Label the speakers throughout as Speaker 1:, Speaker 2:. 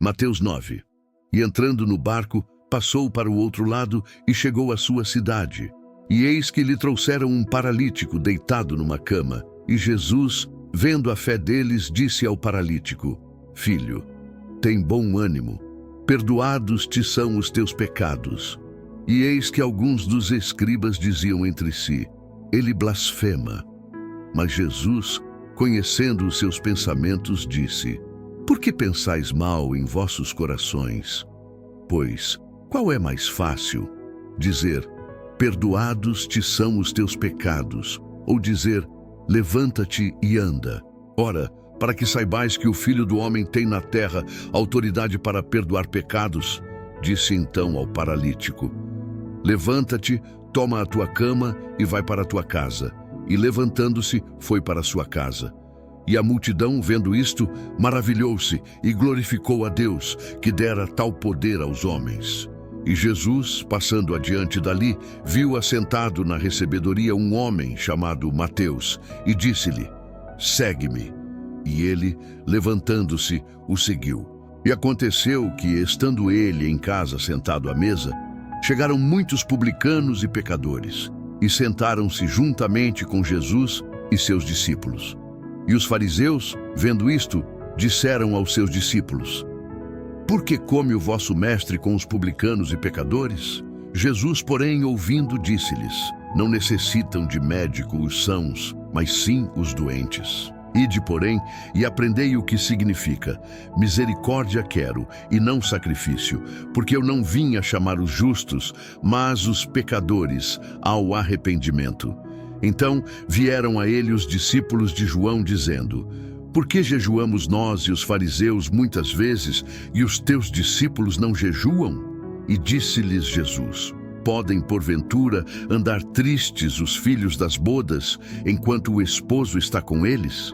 Speaker 1: Mateus 9. E entrando no barco, passou para o outro lado e chegou à sua cidade. E eis que lhe trouxeram um paralítico deitado numa cama. E Jesus, vendo a fé deles, disse ao paralítico: Filho, tem bom ânimo, perdoados te são os teus pecados. E eis que alguns dos escribas diziam entre si: Ele blasfema. Mas Jesus, conhecendo os seus pensamentos, disse: Por que pensais mal em vossos corações? Pois, qual é mais fácil? Dizer: Perdoados te são os teus pecados, ou dizer: Levanta-te e anda. Ora, para que saibais que o Filho do Homem tem na terra autoridade para perdoar pecados, disse então ao paralítico: Levanta-te, toma a tua cama e vai para a tua casa. E levantando-se, foi para a sua casa. E a multidão, vendo isto, maravilhou-se e glorificou a Deus, que dera tal poder aos homens. E Jesus, passando adiante dali, viu assentado na recebedoria um homem chamado Mateus, e disse-lhe: Segue-me. E ele, levantando-se, o seguiu. E aconteceu que, estando ele em casa sentado à mesa, chegaram muitos publicanos e pecadores, e sentaram-se juntamente com Jesus e seus discípulos. E os fariseus, vendo isto, disseram aos seus discípulos: Por que come o vosso mestre com os publicanos e pecadores? Jesus, porém, ouvindo, disse-lhes: Não necessitam de médico os sãos, mas sim os doentes. Ide, porém, e aprendei o que significa: misericórdia quero, e não sacrifício, porque eu não vim a chamar os justos, mas os pecadores ao arrependimento. Então vieram a ele os discípulos de João, dizendo: Por que jejuamos nós e os fariseus muitas vezes, e os teus discípulos não jejuam? E disse-lhes Jesus: Podem, porventura, andar tristes os filhos das bodas, enquanto o esposo está com eles?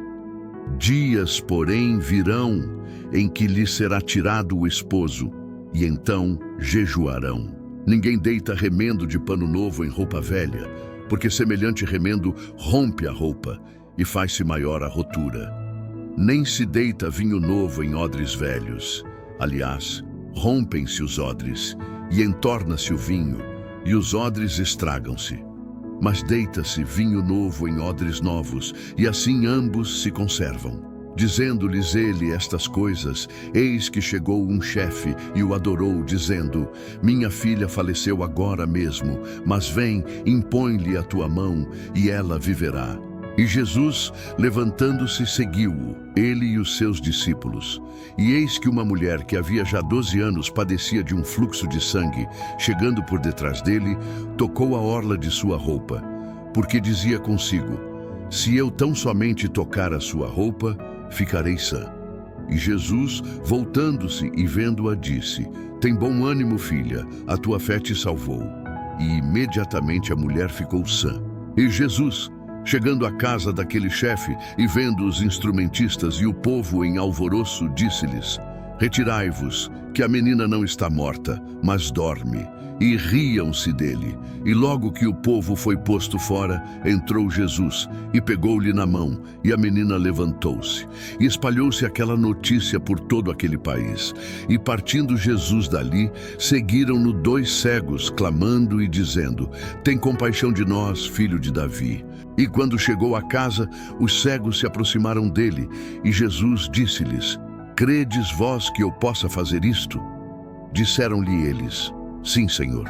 Speaker 1: Dias, porém, virão, em que lhes será tirado o esposo, e então jejuarão. Ninguém deita remendo de pano novo em roupa velha, porque semelhante remendo rompe a roupa, e faz-se maior a rotura. Nem se deita vinho novo em odres velhos. Aliás, rompem-se os odres, e entorna-se o vinho, e os odres estragam-se. Mas deita-se vinho novo em odres novos, e assim ambos se conservam. Dizendo-lhes ele estas coisas, eis que chegou um chefe e o adorou, dizendo: Minha filha faleceu agora mesmo, mas vem, impõe-lhe a tua mão, e ela viverá. E Jesus, levantando-se, seguiu-o, ele e os seus discípulos. E eis que uma mulher que havia já 12 anos padecia de um fluxo de sangue, chegando por detrás dele, tocou a orla de sua roupa, porque dizia consigo: Se eu tão somente tocar a sua roupa, ficarei sã. E Jesus, voltando-se e vendo-a, disse: Tem bom ânimo, filha, a tua fé te salvou. E imediatamente a mulher ficou sã. E Jesus, chegando à casa daquele chefe e vendo os instrumentistas e o povo em alvoroço, disse-lhes: Retirai-vos, que a menina não está morta, mas dorme. E riam-se dele. E logo que o povo foi posto fora, entrou Jesus e pegou-lhe na mão, e a menina levantou-se. E espalhou-se aquela notícia por todo aquele país. E partindo Jesus dali, seguiram-no 2 cegos, clamando e dizendo: Tem compaixão de nós, filho de Davi. E quando chegou à casa, os cegos se aproximaram dele, e Jesus disse-lhes: Credes vós que eu possa fazer isto? Disseram-lhe eles: Sim, Senhor.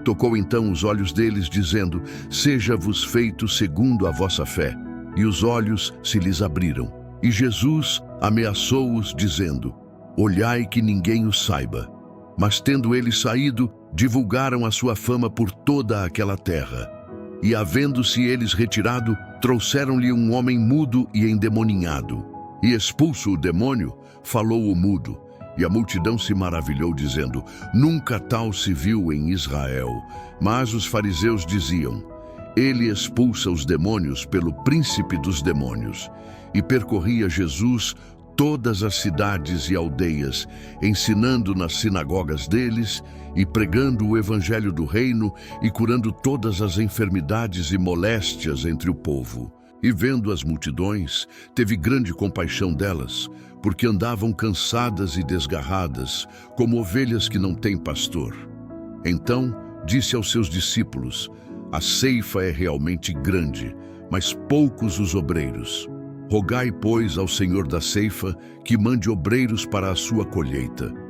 Speaker 1: Tocou então os olhos deles, dizendo: Seja-vos feito segundo a vossa fé. E os olhos se lhes abriram. E Jesus ameaçou-os, dizendo: Olhai que ninguém o saiba. Mas tendo eles saído, divulgaram a sua fama por toda aquela terra. E havendo-se eles retirado, trouxeram-lhe um homem mudo e endemoninhado. E expulso o demônio, falou o mudo. E a multidão se maravilhou, dizendo: Nunca tal se viu em Israel. Mas os fariseus diziam: Ele expulsa os demônios pelo príncipe dos demônios. E percorria Jesus todas as cidades e aldeias, ensinando nas sinagogas deles e pregando o evangelho do reino e curando todas as enfermidades e moléstias entre o povo. E vendo as multidões, teve grande compaixão delas, porque andavam cansadas e desgarradas, como ovelhas que não têm pastor. Então disse aos seus discípulos: a ceifa é realmente grande, mas poucos os obreiros. Rogai, pois, ao Senhor da ceifa que mande obreiros para a sua colheita.